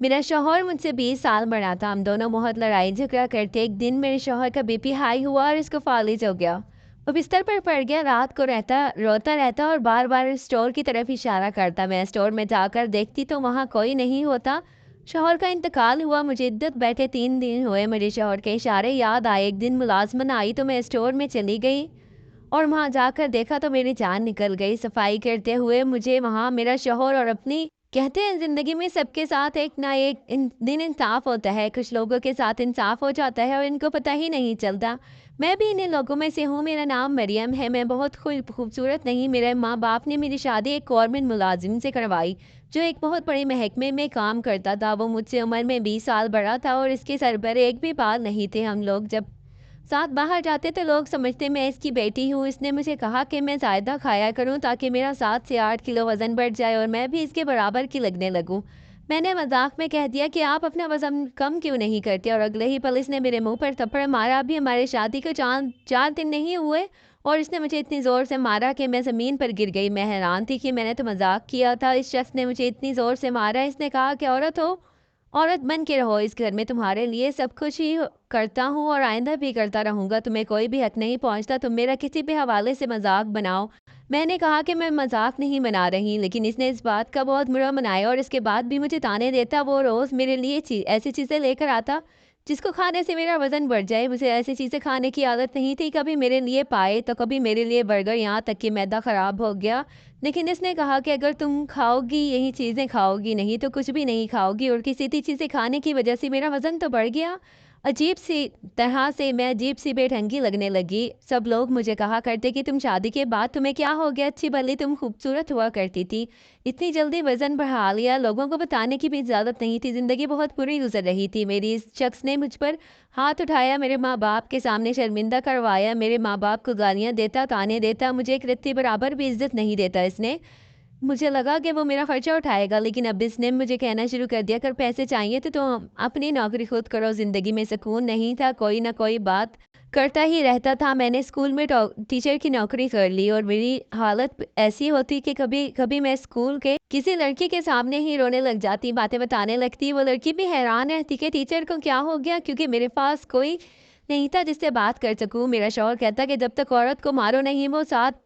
मेरा शौहर मुझसे 20 साल बड़ा था। हम दोनों बहुत लड़ाई झगड़ा करते। एक दिन मेरे शौहर का बीपी हाई हुआ और इसको फालिज हो गया। वो बिस्तर पर पड़ गया। रात को रोता रहता और बार बार स्टोर की तरफ इशारा करता। मैं स्टोर में जाकर देखती तो वहाँ कोई नहीं होता। शौहर का इंतकाल हुआ। मुझे इद्दत बैठे 3 दिन हुए। मुझे शौहर के इशारे याद आए। एक दिन मुलाजमन आई तो मैं स्टोर में चली गई और वहाँ जाकर देखा तो मेरी जान निकल गई। सफाई करते हुए मुझे वहाँ मेरा शौहर और अपनी कहते हैं ज़िंदगी में सबके साथ एक ना एक दिन इंसाफ होता है। कुछ लोगों के साथ इंसाफ हो जाता है और इनको पता ही नहीं चलता। मैं भी इन लोगों में से हूँ। मेरा नाम मरियम है। मैं बहुत खूबसूरत नहीं। मेरे माँ बाप ने मेरी शादी एक गवर्नमेंट मुलाजिम से करवाई जो एक बहुत बड़े महकमे में काम करता था। वो मुझसे उम्र में 20 साल बड़ा था और इसके सर पर एक भी बाल नहीं थे। हम लोग जब साथ बाहर जाते तो लोग समझते मैं इसकी बेटी हूँ। इसने मुझे कहा कि मैं ज़्यादा खाया करूँ ताकि मेरा 7 से 8 किलो वज़न बढ़ जाए और मैं भी इसके बराबर की लगने लगूँ। मैंने मजाक में कह दिया कि आप अपना वज़न कम क्यों नहीं करते और अगले ही पल इसने मेरे मुंह पर थप्पड़ मारा। अभी हमारे शादी को 4 दिन नहीं हुए और इसने मुझे इतनी ज़ोर से मारा कि मैं ज़मीन पर गिर गई। मैं हैरान थी कि मैंने तो मजाक किया था। इस शख्स ने मुझे इतनी ज़ोर से मारा। इसने कहा कि औरत हो, औरत बन के रहो। इस घर में तुम्हारे लिए सब कुछ ही करता हूँ और आइंदा भी करता रहूँगा। तुम्हें कोई भी हक नहीं पहुँचता। तुम मेरा किसी भी हवाले से मजाक बनाओ। मैंने कहा कि मैं मजाक नहीं बना रही, लेकिन इसने इस बात का बहुत बुरा मनाया और इसके बाद भी मुझे ताने देता। वो रोज़ मेरे लिए ऐसी चीज़ें लेकर आता जिसको खाने से मेरा वज़न बढ़ जाए। मुझे ऐसी चीज़ें खाने की आदत नहीं थी। कभी मेरे लिए पाए तो कभी मेरे लिए बर्गर, यहाँ तक कि मैदा ख़राब हो गया। लेकिन इसने कहा कि अगर तुम खाओगी यही चीज़ें खाओगी, नहीं तो कुछ भी नहीं खाओगी। और किसी भी चीज़ें खाने की वजह से मेरा वज़न तो बढ़ गया। अजीब सी तरह से मैं अजीब सी बेढंगी लगने लगी। सब लोग मुझे कहा करते कि तुम शादी के बाद तुम्हें क्या हो गया, अच्छी भली तुम खूबसूरत हुआ करती थी, इतनी जल्दी वज़न बढ़ा लिया। लोगों को बताने की भी इजाज़त नहीं थी। ज़िंदगी बहुत बुरी गुजर रही थी मेरी। इस शख्स ने मुझ पर हाथ उठाया, मेरे माँ बाप के सामने शर्मिंदा करवाया। मेरे माँ बाप को गालियाँ देता, ताने देता। मुझे एक रत्ती बराबर भी इज्जत नहीं देता इसने। मुझे लगा कि वो मेरा खर्चा उठाएगा, लेकिन अब इसने मुझे कहना शुरू कर दिया, अगर पैसे चाहिए तो तुम अपनी नौकरी खुद करो। ज़िंदगी में सुकून नहीं था। कोई ना कोई बात करता ही रहता था। मैंने स्कूल में टीचर की नौकरी कर ली और मेरी हालत ऐसी होती कि कभी कभी मैं स्कूल के किसी लड़की के सामने ही रोने लग जाती, बातें बताने लगती। वो लड़की भी हैरान रहती कि टीचर को क्या हो गया, क्योंकि मेरे पास कोई नहीं था जिससे बात कर सकूं। मेरा शौहर कहता कि जब तक औरत को मारो नहीं वो साथ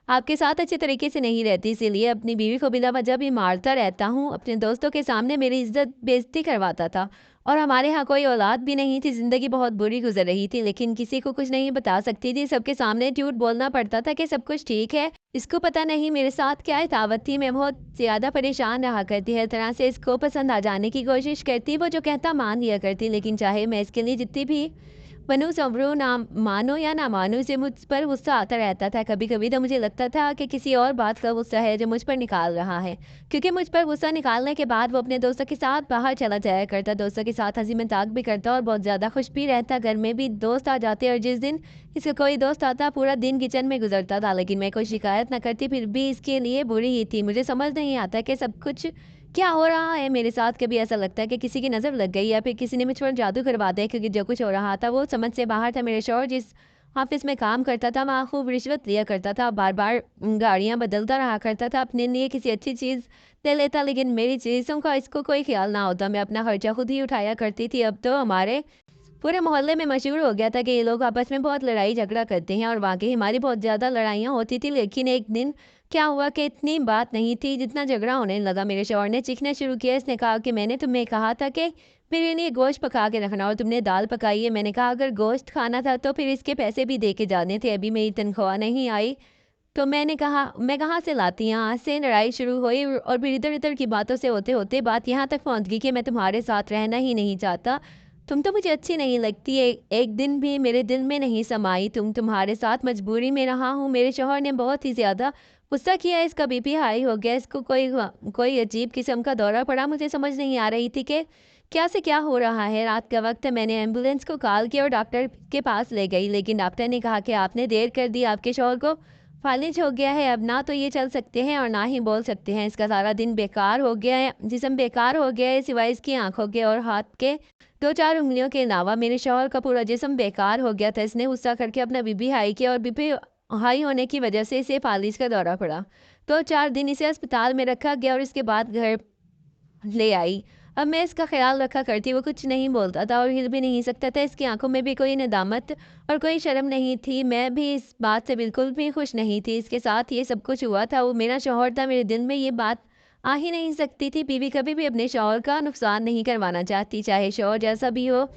आपके साथ अच्छे तरीके से नहीं रहती, इसीलिए अपनी बीवी को बिला वजह भी मारता रहता हूँ। अपने दोस्तों के सामने मेरी इज्जत बेइज्जती करवाता था और हमारे यहाँ कोई औलाद भी नहीं थी। ज़िंदगी बहुत बुरी गुजर रही थी, लेकिन किसी को कुछ नहीं बता सकती थी। सबके सामने झूठ बोलना पड़ता था कि सब कुछ ठीक है। इसको पता नहीं मेरे साथ क्या दावत थी। मैं बहुत ज़्यादा परेशान रहा करती, हर तरह से इसको पसंद आ जाने की कोशिश करती। वो जो कहता मान लिया करती, लेकिन चाहे मैं इसके लिए जितनी भी बनूँ संवरूँ, ना मानो या ना मानो, इसे मुझ पर गुस्सा आता रहता था। कभी-कभी तो मुझे लगता था कि किसी और बात का गुस्सा है जो मुझ पर निकाल रहा है, क्योंकि मुझ पर गुस्सा निकालने के बाद वो अपने दोस्तों के साथ बाहर चला जाया करता। दोस्तों के साथ हँसी मज़ाक भी करता और बहुत ज़्यादा खुश भी रहता। घर में भी दोस्त आ जाते और जिस दिन इसका कोई दोस्त आता पूरा दिन किचन में गुजरता था, लेकिन मैं कोई शिकायत ना करती, फिर भी इसके लिए बुरी ही थी। मुझे समझ नहीं आता कि सब कुछ क्या हो रहा है मेरे साथ। कभी ऐसा लगता है कि किसी की नज़र लग गई या फिर किसी ने मुझ पर जादू करवा दिया, क्योंकि जो कुछ हो रहा था वो समझ से बाहर था। मेरे शौहर जिस ऑफिस में काम करता था वहाँ खूब रिश्वत लिया करता था, बार बार गाड़ियाँ बदलता रहा करता था, अपने लिए किसी अच्छी चीज़ ले लेता, लेकिन मेरी चीज़ों का इसको कोई ख्याल ना होता। मैं अपना खर्चा खुद ही उठाया करती थी। अब तो हमारे पूरे मोहल्ले में मशहूर हो गया था कि ये लोग आपस में बहुत लड़ाई झगड़ा करते हैं, और वाकई हमारी बहुत ज़्यादा लड़ाइयाँ होती थी। लेकिन एक दिन क्या हुआ कि इतनी बात नहीं थी जितना झगड़ा होने लगा। मेरे शौहर ने चीखना शुरू किया। इसने कहा कि मैंने तुम्हें कहा था कि मेरे लिए गोश्त पका के रखना और तुमने दाल पकाई है। मैंने कहा अगर गोश्त खाना था तो फिर इसके पैसे भी दे के जाने थे, अभी मेरी तनख्वाह नहीं आई तो मैंने कहा मैं कहाँ से लाती। यहाँ से लड़ाई शुरू हुई और फिर इधर इधर की बातों से होते होते बात यहाँ तक पहुँच गई कि मैं तुम्हारे साथ रहना ही नहीं चाहता। तुम तो मुझे अच्छी नहीं लगती। एक दिन भी मेरे दिल में नहीं समाई। तुम्हारे साथ मजबूरी में रहा हूँ। मेरे शौहर ने बहुत ही ज़्यादा गुस्सा किया। इसका बीपी हाई हो गया। इसको कोई अजीब किस्म का दौरा पड़ा। मुझे समझ नहीं आ रही थी कि क्या से क्या हो रहा है। रात का वक्त है। मैंने एम्बुलेंस को कॉल किया और डॉक्टर के पास ले गई, लेकिन डॉक्टर ने कहा कि आपने देर कर दी, आपके शौहर को फालिज हो गया है। अब ना तो ये चल सकते हैं और ना ही बोल सकते हैं। इसका सारा दिन बेकार हो गया है, जिस्म बेकार हो गया है, सिवाय इसकी आंखों के और हाथ के 2-4 उंगलियों के अलावा। मेरे शौहर का पूरा जिस्म बेकार हो गया था। इसने गुस्सा करके अपना बीपी हाई किया और बीपी हाई होने की वजह से इसे फालिज का दौरा पड़ा। 2-4 दिन इसे अस्पताल में रखा गया और इसके बाद घर ले आई। अब मैं इसका ख़्याल रखा करती, वो कुछ नहीं बोलता था और हिल भी नहीं सकता था। इसकी आँखों में भी कोई नदामत और कोई शर्म नहीं थी। मैं भी इस बात से बिल्कुल भी खुश नहीं थी। इसके साथ ये सब कुछ हुआ था, वो मेरा शौहर था, मेरे दिल में ये बात आ ही नहीं सकती थी। बीवी कभी भी अपने शौहर का नुकसान नहीं करवाना चाहती, चाहे शौहर जैसा भी हो।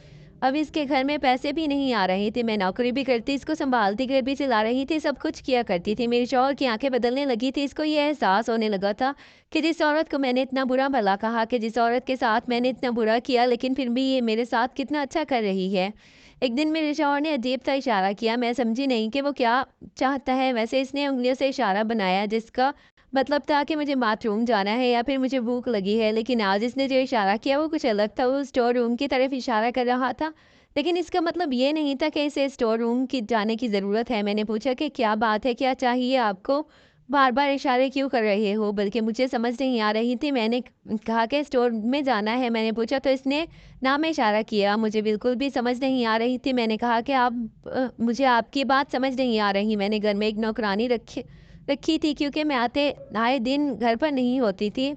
अब इसके घर में पैसे भी नहीं आ रहे थे, मैं नौकरी भी करती, इसको सँभालती, घर भी चला रही थी, सब कुछ किया करती थी। मेरे शौहर की आँखें बदलने लगी थी, इसको ये एहसास होने लगा था कि जिस औरत को मैंने इतना बुरा-भला कहा, कि जिस औरत के साथ मैंने इतना बुरा किया, लेकिन फिर भी ये मेरे साथ कितना अच्छा कर रही है। एक दिन मेरे शौहर ने अजीब-सा इशारा किया, मैं समझी नहीं कि वो क्या चाहता है। वैसे इसने उँगलियों से इशारा बनाया जिसका मतलब था कि मुझे बाथरूम जाना है या फिर मुझे भूख लगी है, लेकिन आज इसने जो इशारा किया वो कुछ अलग था, वो स्टोर रूम की तरफ इशारा कर रहा था। लेकिन इसका मतलब ये नहीं था कि इसे स्टोर रूम की जाने की ज़रूरत है। मैंने पूछा कि क्या बात है, क्या चाहिए आपको? बार-बार इशारे क्यों कर रहे हो? बल्कि मुझे समझ नहीं आ रही थी। मैंने कहा कि स्टोर में जाना है, मैंने पूछा तो इसने ना में इशारा किया। मुझे बिल्कुल भी समझ नहीं आ रही थी। मैंने कहा कि मुझे आपकी बात समझ नहीं आ रही। मैंने घर में एक नौकरानी रखी रखी थी क्योंकि मैं आए दिन घर पर नहीं होती थी।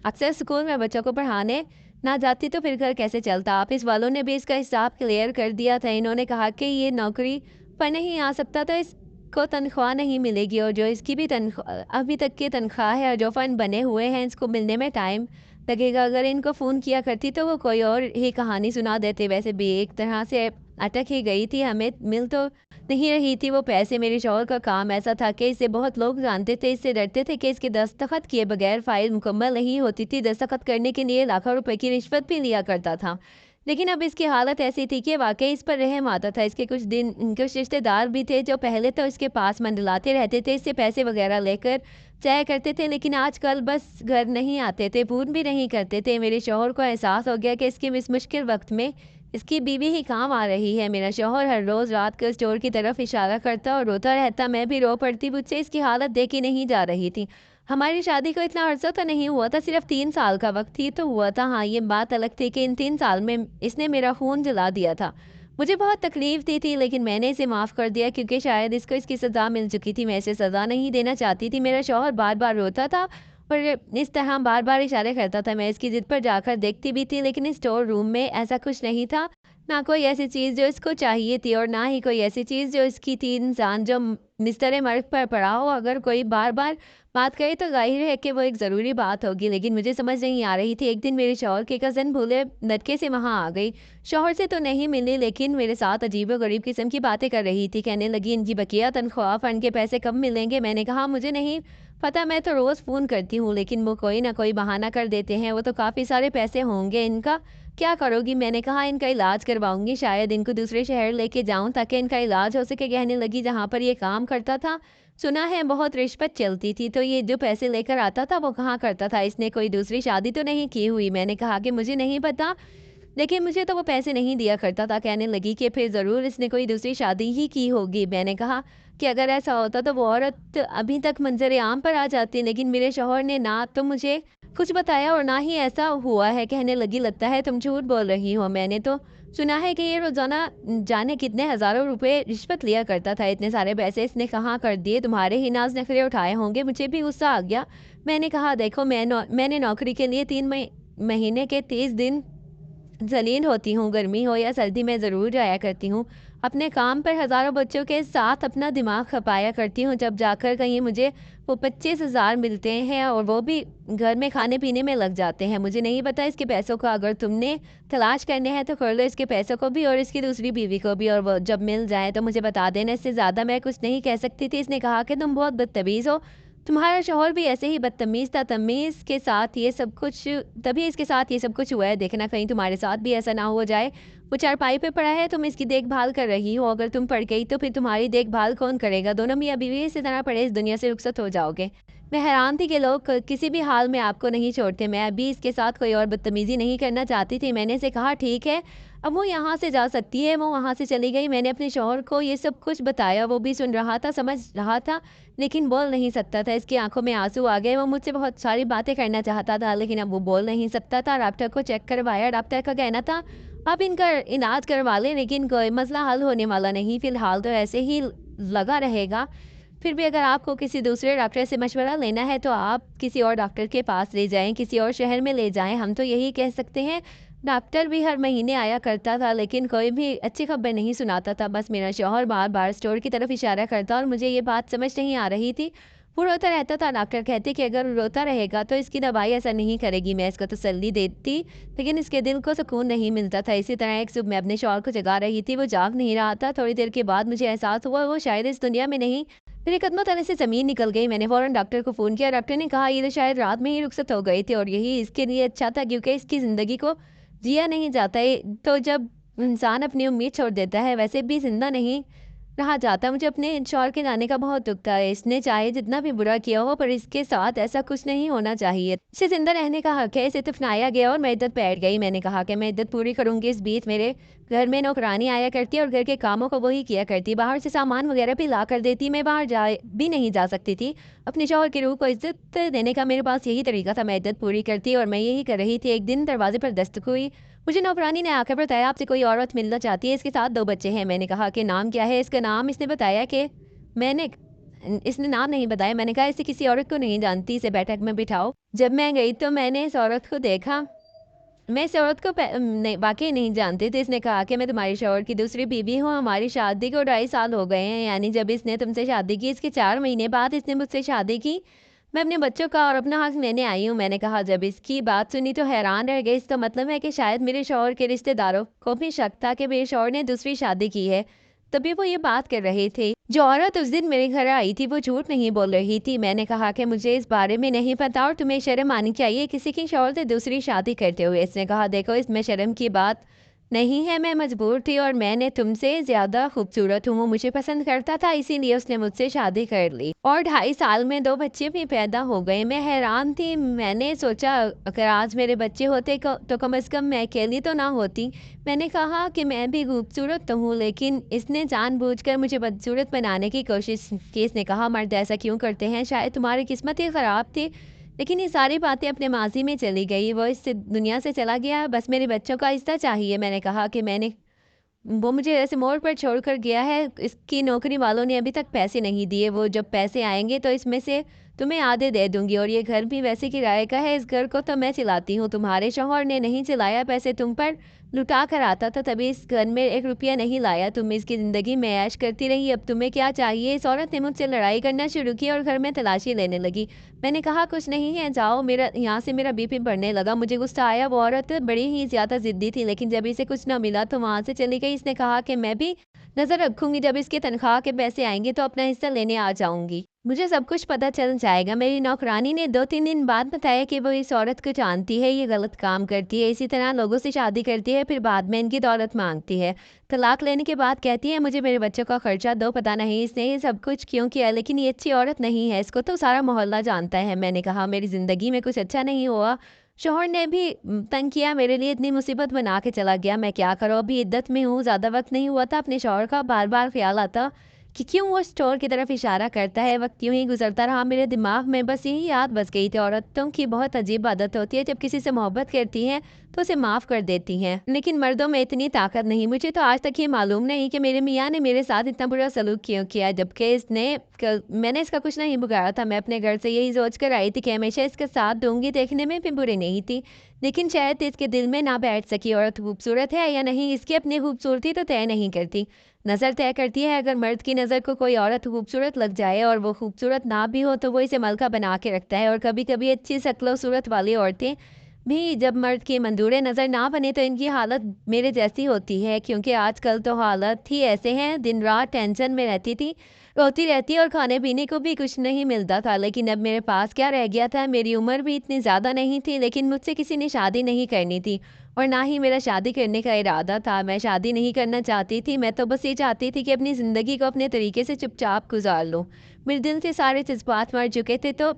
अक्सर स्कूल में बच्चों को पढ़ाने ना जाती तो फिर घर कैसे चलता। ऑफिस वालों ने भी इसका हिसाब क्लियर कर दिया था। इन्होंने कहा कि ये नौकरी पर नहीं आ सकता तो इसको तनख्वाह नहीं मिलेगी और जो इसकी भी तनख्वाह अभी तक की तनख्वाह है और जो फ़ंड बने हुए हैं इसको मिलने में टाइम लगेगा। अगर इनको फ़ोन किया करती तो वो कोई और ही कहानी सुना देते। वैसे भी एक तरह से अटक ही गई थी, हमें मिल तो नहीं रही थी वो पैसे। मेरे शौहर का काम ऐसा था कि इसे बहुत लोग जानते थे, इससे डरते थे कि इसके दस्तखत किए बगैर फाइल मुकम्मल नहीं होती थी। दस्तखत करने के लिए लाखों रुपए की रिश्वत भी लिया करता था। लेकिन अब इसकी हालत ऐसी थी कि वाक़ई इस पर रहम आता था। इसके कुछ रिश्तेदार भी थे जो पहले तो इसके पास मंडलाते रहते थे, इससे पैसे वग़ैरह लेकर जाया करते थे, लेकिन आजकल बस घर नहीं आते थे, फ़ोन भी नहीं करते थे। मेरे शौहर को एहसास हो गया कि इसके इस मुश्किल वक़्त में इसकी बीवी ही काम आ रही है। मेरा शौहर हर रोज़ रात को स्टोर की तरफ इशारा करता और रोता रहता, मैं भी रो पड़ती, मुझसे इसकी हालत देखी नहीं जा रही थी। हमारी शादी को इतना अर्सा तो नहीं हुआ था, सिर्फ़ 3 साल का वक़्त ही तो हुआ था। हाँ, ये बात अलग थी कि इन 3 साल में इसने मेरा खून जला दिया था। मुझे बहुत तकलीफ़ दी थी, लेकिन मैंने इसे माफ़ कर दिया क्योंकि शायद इसको इसकी सज़ा मिल चुकी थी। मैं इसे सज़ा नहीं देना चाहती थी। मेरा शौहर बार-बार रोता था और इस तरह बार-बार इशारे करता था। मैं इसकी ज़िद पर जाकर देखती भी थी, लेकिन स्टोर रूम में ऐसा कुछ नहीं था। ना कोई ऐसी चीज़ जो इसको चाहिए थी और ना ही कोई ऐसी चीज़ जो इसकी थी। इंसान जो बिस्तर मर्ग पर पड़ा हो, अगर कोई बार-बार बात करे तो ज़ाहिर है कि वो एक ज़रूरी बात होगी, लेकिन मुझे समझ नहीं आ रही थी। एक दिन मेरे शौहर की कज़न भूले भटके से वहाँ आ गई। शौहर से तो नहीं मिली, लेकिन मेरे साथ अजीबो-गरीब किस्म की बातें कर रही थी। कहने लगी, इनकी बकिया तनख्वाह फ़ंड के पैसे कब मिलेंगे? मैंने कहा, मुझे नहीं पता, मैं तो रोज़ फ़ोन करती हूँ, लेकिन वो कोई ना कोई बहाना कर देते हैं। वो तो काफ़ी सारे पैसे होंगे, इनका क्या करोगी? मैंने कहा, इनका इलाज करवाऊँगी, शायद इनको दूसरे शहर लेके जाऊँ ताकि इनका इलाज हो सके। कहने लगी, जहाँ पर ये काम करता था, सुना है बहुत रिश्वत चलती थी, तो ये जो पैसे लेकर आता था वो कहाँ करता था? इसने कोई दूसरी शादी तो नहीं की हुई? मैंने कहा कि मुझे नहीं पता, लेकिन मुझे तो वो पैसे नहीं दिया करता था। कहने लगी कि फिर ज़रूर इसने कोई दूसरी शादी ही की होगी। मैंने कहा कि अगर ऐसा होता तो वो औरत अभी तक मंज़र-ए-आम पर आ जाती, लेकिन मेरे शौहर ने ना तो मुझे कुछ बताया और ना ही ऐसा हुआ है। कहने लगी, लगता है तुम झूठ बोल रही हो, मैंने तो सुना है कि ये रोज़ाना जाने कितने हज़ारों रुपए रिश्वत लिया करता था। इतने सारे पैसे इसने कहाँ कर दिए? तुम्हारे ही नाज़ नखरे उठाए होंगे। मुझे भी गुस्सा आ गया। मैंने कहा, देखो, मैंने नौकरी के लिए 3 महीने के 30 दिन ज़लील होती हूँ, गर्मी हो या सर्दी में ज़रूर जाया करती हूँ। अपने काम पर हज़ारों बच्चों के साथ अपना दिमाग खपाया करती हूँ, जब जाकर कहीं मुझे वो 25,000 मिलते हैं और वो भी घर में खाने-पीने में लग जाते हैं। मुझे नहीं पता इसके पैसों का, अगर तुमने तलाश करने हैं तो कर लो इसके पैसों को भी और इसकी दूसरी बीवी को भी, और वो जब मिल जाए तो मुझे बता देना, इससे ज़्यादा मैं कुछ नहीं कह सकती थी। इसने कहा कि तुम बहुत बदतमीज़ हो, तुम्हारा शौहर भी ऐसे ही बदतमीज़ था, तमीज़ के साथ ये सब कुछ, तभी इसके साथ ये सब कुछ हुआ है। देखना कहीं तुम्हारे साथ भी ऐसा ना हो जाए। वो चारपाई पे पड़ा है, तुम इसकी देखभाल कर रही हो, अगर तुम पड़ गई तो फिर तुम्हारी देखभाल कौन करेगा? दोनों मियाँ-बीवी इसी तरह पड़े इस दुनिया से रुखसत हो जाओगे। मैं हैरान थी कि लोग किसी भी हाल में आपको नहीं छोड़ते। मैं अभी इसके साथ कोई और बदतमीज़ी नहीं करना चाहती थी। मैंने इसे कहा, ठीक है, अब वो यहाँ से जा सकती है। वो वहाँ से चली गई। मैंने अपने शौहर को ये सब कुछ बताया, वो भी सुन रहा था, समझ रहा था, लेकिन बोल नहीं सकता था। इसकी आँखों में आँसू आ गए। वो मुझसे बहुत सारी बातें करना चाहता था, लेकिन अब वो बोल नहीं सकता था। डॉक्टर को चेक करवाया। डॉक्टर का कहना था, आप इनका इलाज करवा लें, लेकिन कोई मसला हल होने वाला नहीं, फ़िलहाल तो ऐसे ही लगा रहेगा। फिर भी अगर आपको किसी दूसरे डॉक्टर से मशवरा लेना है तो आप किसी और डॉक्टर के पास ले जाएँ, किसी और शहर में ले जाएँ। हम तो यही कह सकते हैं। डॉक्टर भी हर महीने आया करता था लेकिन कोई भी अच्छी खबर नहीं सुनाता था। बस मेरा शौहर बार-बार स्टोर की तरफ इशारा करता और मुझे ये बात समझ नहीं आ रही थी। वो रोता रहता था, डॉक्टर कहते कि अगर रोता रहेगा तो इसकी दवाई असर नहीं करेगी। मैं इसको तसल्ली देती, लेकिन इसके दिल को सुकून नहीं मिलता था। इसी तरह एक सुबह मैं अपने शौहर को जगा रही थी, वो जाग नहीं रहा था। थोड़ी देर के बाद मुझे एहसास हुआ वो शायद इस दुनिया में नहीं। मेरे कदमों तले से ज़मीन निकल गई। मैंने फ़ौरन डॉक्टर को फ़ोन किया। डॉक्टर ने कहा ये तो शायद रात में ही रुखसत हो गए थे और यही इसके लिए अच्छा था क्योंकि इसकी ज़िंदगी को जिया नहीं जाता है। तो जब इंसान अपनी उम्मीद छोड़ देता है वैसे भी ज़िंदा नहीं रहा जाता। मुझे अपने शौहर के जाने का बहुत दुःख था। इसने चाहे जितना भी बुरा किया हो पर इसके साथ ऐसा कुछ नहीं होना चाहिए। इसे ज़िंदा रहने का हक है। इसे दफनाया गया और मैं इद्दत बैठ गई। मैंने कहा कि मैं इद्दत पूरी करूँगी। इस बीच मेरे घर में नौकरानी आया करती और घर के कामों को वही किया करती। बाहर से सामान वगैरह भी ला कर देती। मैं बाहर जा भी नहीं जा सकती थी। अपने शौहर की रूह को इज़्ज़त देने का मेरे पास यही तरीका था। मैं इद्दत पूरी करती और मैं यही कर रही थी। एक दिन दरवाज़े पर दस्तक हुई। मुझे नौकरानी ने आकर बताया आपसे कोई औरत मिलना चाहती है, इसके साथ 2 बच्चे हैं। मैंने कहा कि नाम क्या है इसका? नाम इसने बताया कि मैंने इसने नाम नहीं बताया। मैंने कहा इसे किसी औरत को नहीं जानती, इसे बैठक में बिठाओ। जब मैं गई तो मैंने इस औरत को देखा। मैं इस औरत को नहीं वाक़ई नहीं जानती थी। इसने कहा कि मैं तुम्हारे शौहर की दूसरी बीवी हूँ, हमारी शादी को 2.5 साल हो गए हैं। यानी जब इसने तुमसे शादी की, इसके 4 महीने बाद इसने मुझसे शादी की। मैं अपने बच्चों का और अपना हक लेने आई हूँ। मैंने कहा जब इसकी बात सुनी तो हैरान रह गई। इसका मतलब है कि शायद मेरे शौहर के रिश्तेदारों को भी शक था कि मेरे शौहर ने दूसरी शादी की है। तभी वो ये बात कर रहे थे। जो औरत उस दिन मेरे घर आई थी वो झूठ नहीं बोल रही थी। मैंने कहा कि मुझे इस बारे में नहीं पता और तुम्हें शर्म आनी चाहिए किसी की शौहर से दूसरी शादी करते हुए। इसने कहा देखो इसमें शर्म की बात नहीं है, मैं मजबूर थी और मैंने तुमसे ज़्यादा खूबसूरत हूँ। वो मुझे पसंद करता था इसीलिए उसने मुझसे शादी कर ली और 2.5 साल में 2 बच्चे भी पैदा हो गए। मैं हैरान थी। मैंने सोचा अगर आज मेरे बच्चे होते तो कम से कम मैं अकेली तो ना होती। मैंने कहा कि मैं भी खूबसूरत तो हूँ लेकिन इसने जानबूझकर मुझे बदसूरत बनाने की कोशिश की। इसने कहा मर्द ऐसा क्यों करते हैं? शायद तुम्हारी किस्मत ही ख़राब थी। लेकिन ये सारी बातें अपने माज़ी में चली गई। वो इस दुनिया से चला गया, बस मेरे बच्चों का हिस्सा चाहिए। मैंने कहा कि वो मुझे ऐसे मोड़ पर छोड़कर गया है। इसकी नौकरी वालों ने अभी तक पैसे नहीं दिए। वो जब पैसे आएँगे तो इसमें से तुम्हें आधे दे दूँगी और ये घर भी वैसे किराए का है। इस घर को तो मैं चलाती हूँ, तुम्हारे शौहर ने नहीं चलाया। पैसे तुम पर लुटा कर आता था तभी इस घर में 1 रुपया नहीं लाया। तुम इसकी ज़िंदगी में ऐश करती रही। अब तुम्हें क्या चाहिए? इस औरत ने मुझसे लड़ाई करना शुरू की और घर में तलाशी लेने लगी। मैंने कहा कुछ नहीं है, जाओ। मेरा यहाँ से मेरा बीपी बढ़ने लगा। मुझे गुस्सा आया। वो औरत बड़ी ही ज़्यादा ज़िद्दी थी लेकिन जब इसे कुछ ना मिला तो वहाँ से चली गई। इसने कहा कि मैं भी नज़र रखूँगी, जब इसके तनख्वाह के पैसे आएँगे तो अपना हिस्सा लेने आ जाऊँगी। मुझे सब कुछ पता चल जाएगा। मेरी नौकरानी ने 2-3 दिन बाद बताया कि वो इस औरत को जानती है, ये गलत काम करती है, इसी तरह लोगों से शादी करती है, फिर बाद में इनकी दौलत माँगती है। तलाक लेने के बाद कहती है मुझे मेरे बच्चों का खर्चा दो। पता नहीं इसने ये सब कुछ क्यों किया लेकिन ये अच्छी औरत नहीं है, इसको तो सारा मोहल्ला जानता है। मैंने कहा मेरी ज़िंदगी में कुछ अच्छा नहीं हुआ। शौहर ने भी तंग किया, मेरे लिए इतनी मुसीबत बना के चला गया। मैं क्या करूँ? अभी इद्दत में हूँ, ज़्यादा वक़्त नहीं हुआ था। अपने शौहर का बार-बार ख़्याल आता कि क्यों वो स्टोर की तरफ इशारा करता है। वक़्त यूँ ही गुज़रता रहा। मेरे दिमाग में बस यही याद बस गई थी, औरतों की बहुत अजीब आदत होती है, जब किसी से मोहब्बत करती हैं तो उसे माफ़ कर देती हैं, लेकिन मर्दों में इतनी ताकत नहीं। मुझे तो आज तक ये मालूम नहीं कि मेरे मियाँ ने मेरे साथ इतना बुरा सलूक क्यों किया, जबकि मैंने इसका कुछ नहीं बिगाड़ा था। मैं अपने घर से यही सोच कर आई थी कि हमेशा इसका साथ दूँगी। देखने में भी बुरी नहीं थी, लेकिन शायद इसके दिल में ना बैठ सकी। औरत खूबसूरत है या नहीं, इसकी अपनी खूबसूरती तो तय नहीं करती, नज़र तय करती है। अगर मर्द की नज़र को कोई औरत खूबसूरत लग जाए और वो खूबसूरत ना भी हो तो वो इसे मलका बना के रखता है। और कभी-कभी अच्छी शक्ल सूरत वाली औरतें भी जब मर्द की मंजूर नज़र ना बने तो इनकी हालत मेरे जैसी होती है, क्योंकि आजकल तो हालत ही ऐसे हैं। दिन रात टेंशन में रहती थी, रोती रहती और खाने पीने को भी कुछ नहीं मिलता था। लेकिन अब मेरे पास क्या रह गया था? मेरी उम्र भी इतनी ज़्यादा नहीं थी, लेकिन मुझसे किसी ने शादी नहीं करनी थी और ना ही मेरा शादी करने का इरादा था। मैं शादी नहीं करना चाहती थी। मैं तो बस ये चाहती थी कि अपनी ज़िंदगी को अपने तरीके से चुपचाप गुजार लूँ। मेरे दिल से सारे जज़्बात मर चुके थे, तो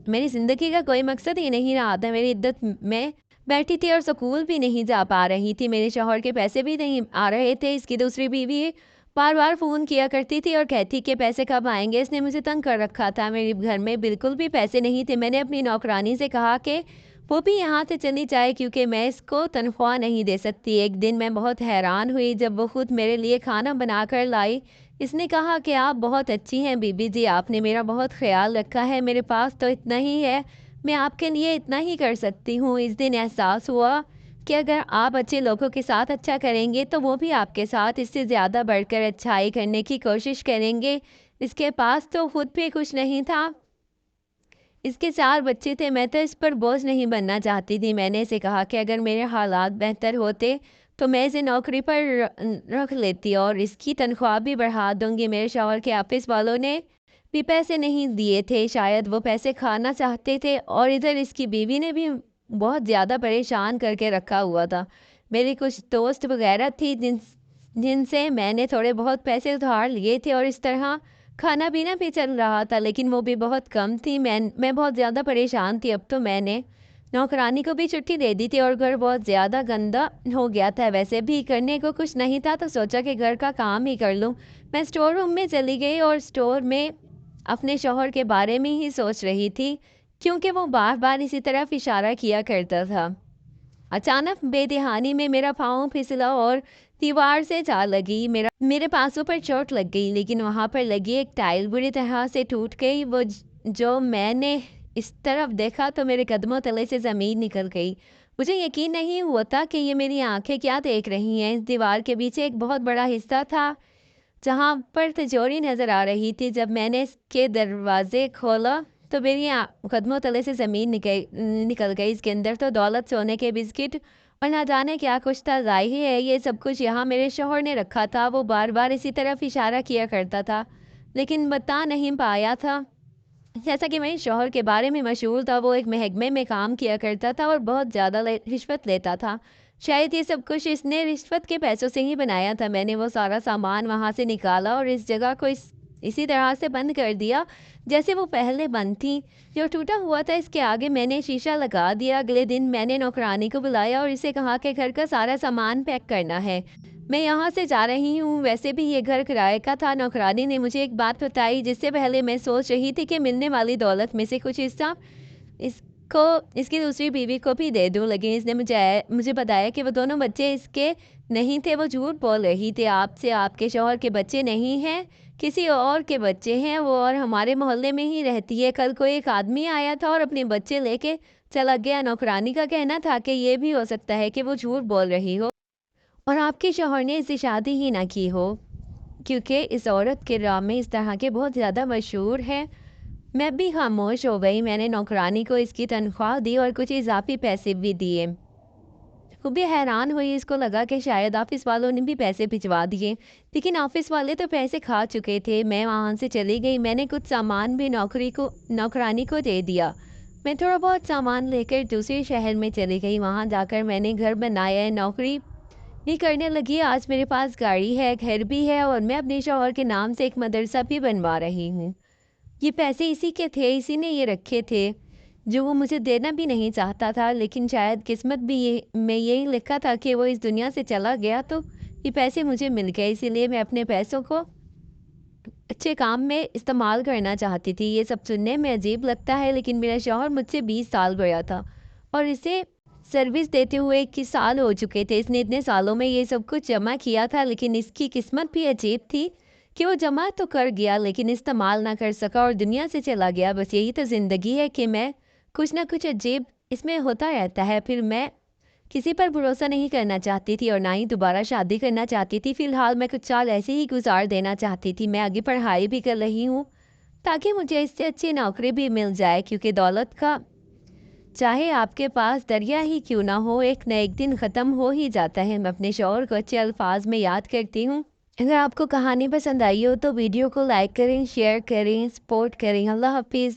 मेरी ज़िंदगी का कोई मकसद ही नहीं रहा था। मेरी इद्दत में बैठी थी और स्कूल भी नहीं जा पा रही थी। मेरे शौहर के पैसे भी नहीं आ रहे थे। इसकी दूसरी बीवी बार-बार फ़ोन किया करती थी और कहती कि पैसे कब आएँगे? इसने मुझे तंग कर रखा था। मेरे घर में बिल्कुल भी पैसे नहीं थे। मैंने अपनी नौकरानी से कहा कि वो भी यहाँ से चली जाए क्योंकि मैं इसको तनख्वाह नहीं दे सकती। एक दिन मैं बहुत हैरान हुई जब वो खुद मेरे लिए खाना बनाकर लाई। اس نے کہا کہ آپ بہت اچھی ہیں بی بی جی، آپ نے میرا بہت خیال رکھا ہے، میرے پاس تو اتنا ہی ہے، میں آپ کے لیے اتنا ہی کر سکتی ہوں۔ اس دن احساس ہوا کہ اگر آپ اچھے لوگوں کے ساتھ اچھا کریں گے تو وہ بھی آپ کے ساتھ اس سے زیادہ بڑھ کر اچھائی کرنے کی کوشش کریں گے۔ اس کے پاس تو خود بھی کچھ نہیں تھا، اس کے 4 بچے تھے، میں تو اس پر بوجھ نہیں بننا چاہتی تھی۔ میں نے اسے کہا کہ اگر میرے حالات بہتر ہوتے تو میں اسے نوکری پر رکھ لیتی اور اس کی تنخواہ بھی بڑھا دوں گی۔ میرے شوہر کے آفس والوں نے بھی پیسے نہیں دیے تھے، شاید وہ پیسے کھانا چاہتے تھے، اور ادھر اس کی بیوی نے بھی بہت زیادہ پریشان کر کے رکھا ہوا تھا۔ میری کچھ دوست وغیرہ تھی جن سے میں نے تھوڑے بہت پیسے ادھار لیے تھے اور اس طرح کھانا پینا بھی چل رہا تھا، لیکن وہ بھی بہت کم تھی۔ میں بہت زیادہ پریشان تھی۔ اب تو میں نے نوکرانی کو بھی چھٹی دے دی تھی اور گھر بہت زیادہ گندا ہو گیا تھا، ویسے بھی کرنے کو کچھ نہیں تھا تو سوچا کہ گھر کا کام ہی کر لوں۔ میں اسٹور روم میں چلی گئی اور اسٹور میں اپنے شوہر کے بارے میں ہی سوچ رہی تھی، کیونکہ وہ بار بار اسی طرف اشارہ کیا کرتا تھا۔ اچانک بے دہانی میں میرا پاؤں پھسلا اور دیوار سے جا لگی، میرے پاسوں پر چوٹ لگ گئی، لیکن وہاں پر لگی ایک ٹائل بری طرح سے ٹوٹ گئی۔ وہ جو میں نے اس طرف دیکھا تو میرے قدموں تلے سے زمین نکل گئی۔ مجھے یقین نہیں ہوتا کہ یہ میری آنکھیں کیا دیکھ رہی ہیں۔ اس دیوار کے پیچھے ایک بہت بڑا حصہ تھا جہاں پر تجوری نظر آ رہی تھی۔ جب میں نے اس کے دروازے کھولا تو میری قدموں تلے سے زمین نکل گئی۔ اس کے اندر تو دولت، سونے کے بسکٹ اور نہ جانے کیا کچھ تھا۔ ظاہر ہے یہ سب کچھ یہاں میرے شوہر نے رکھا تھا۔ وہ بار بار اسی طرف اشارہ کیا کرتا تھا لیکن بتا نہیں پایا تھا۔ جیسا کہ میرے شوہر کے بارے میں مشہور تھا، وہ ایک محکمے میں کام کیا کرتا تھا اور بہت زیادہ رشوت لیتا تھا۔ شاید یہ سب کچھ اس نے رشوت کے پیسوں سے ہی بنایا تھا۔ میں نے وہ سارا سامان وہاں سے نکالا اور اس جگہ کو اسی طرح سے بند کر دیا جیسے وہ پہلے بند تھی۔ جو ٹوٹا ہوا تھا اس کے آگے میں نے شیشہ لگا دیا۔ اگلے دن میں نے نوکرانی کو بلایا اور اسے کہا کہ گھر کا سارا سامان پیک کرنا ہے، میں یہاں سے جا رہی ہوں۔ ویسے بھی یہ گھر کرائے کا تھا۔ نوکرانی نے مجھے ایک بات بتائی جس سے پہلے میں سوچ رہی تھی کہ ملنے والی دولت میں سے کچھ حصہ اس کی دوسری بیوی کو بھی دے دوں، لیکن اس نے مجھے بتایا کہ وہ دونوں بچے اس کے نہیں تھے۔ وہ جھوٹ بول رہی تھی، آپ سے آپ کے شوہر کے بچے نہیں ہیں، کسی اور کے بچے ہیں وہ، اور ہمارے محلے میں ہی رہتی ہے۔ کل کوئی ایک آدمی آیا تھا اور اپنے بچے لے کے چلا گیا۔ نوکرانی کا کہنا تھا کہ یہ بھی ہو سکتا ہے کہ وہ جھوٹ بول رہی ہو اور آپ کے شوہر نے اسے شادی ہی نہ کی ہو، کیونکہ اس عورت کے ڈرامے اس طرح کے بہت زیادہ مشہور ہیں۔ میں بھی خاموش ہو گئی۔ میں نے نوکرانی کو اس کی تنخواہ دی اور کچھ اضافی پیسے بھی دیے۔ وہ بھی حیران ہوئی، اس کو لگا کہ شاید آفس والوں نے بھی پیسے بھجوا دیے، لیکن آفس والے تو پیسے کھا چکے تھے۔ میں وہاں سے چلی گئی۔ میں نے کچھ سامان بھی نوکرانی کو دے دیا۔ میں تھوڑا بہت سامان لے کر دوسرے شہر میں چلی گئی۔ وہاں جا کر میں نے گھر بنایا، نوکری بھی کرنے لگی۔ آج میرے پاس گاڑی ہے، گھر بھی ہے اور میں اپنے شوہر کے نام سے ایک مدرسہ بھی بنوا رہی ہوں۔ یہ پیسے اسی کے تھے، اسی نے یہ رکھے تھے جو وہ مجھے دینا بھی نہیں چاہتا تھا، لیکن شاید قسمت بھی میں یہی لکھا تھا کہ وہ اس دنیا سے چلا گیا تو یہ پیسے مجھے مل گئے۔ اسی لیے میں اپنے پیسوں کو اچھے کام میں استعمال کرنا چاہتی تھی۔ یہ سب سننے میں عجیب لگتا ہے، لیکن میرا شوہر مجھ سے 20 سال بڑا تھا اور اسے سروس دیتے ہوئے 21 سال ہو چکے تھے۔ اس نے اتنے سالوں میں یہ سب کچھ جمع کیا تھا، لیکن اس کی قسمت بھی عجیب تھی کہ وہ جمع تو کر گیا لیکن استعمال نہ کر سکا اور دنیا سے چلا گیا۔ بس یہی تو زندگی ہے کہ میں کچھ نہ کچھ عجیب اس میں ہوتا رہتا ہے۔ پھر میں کسی پر بھروسہ نہیں کرنا چاہتی تھی اور نہ ہی دوبارہ شادی کرنا چاہتی تھی۔ فی الحال میں کچھ سال ایسے ہی گزار دینا چاہتی تھی۔ میں آگے پڑھائی بھی کر رہی ہوں تاکہ مجھے اس سے اچھی نوکری بھی مل جائے، کیونکہ دولت کا چاہے آپ کے پاس دریا ہی کیوں نہ ہو، ایک نہ ایک دن ختم ہو ہی جاتا ہے۔ میں اپنے شوہر کو اچھے الفاظ میں یاد کرتی ہوں۔ اگر آپ کو کہانی پسند آئی ہو تو ویڈیو کو لائک کریں، شیئر کریں، سپورٹ کریں۔ اللہ حافظ۔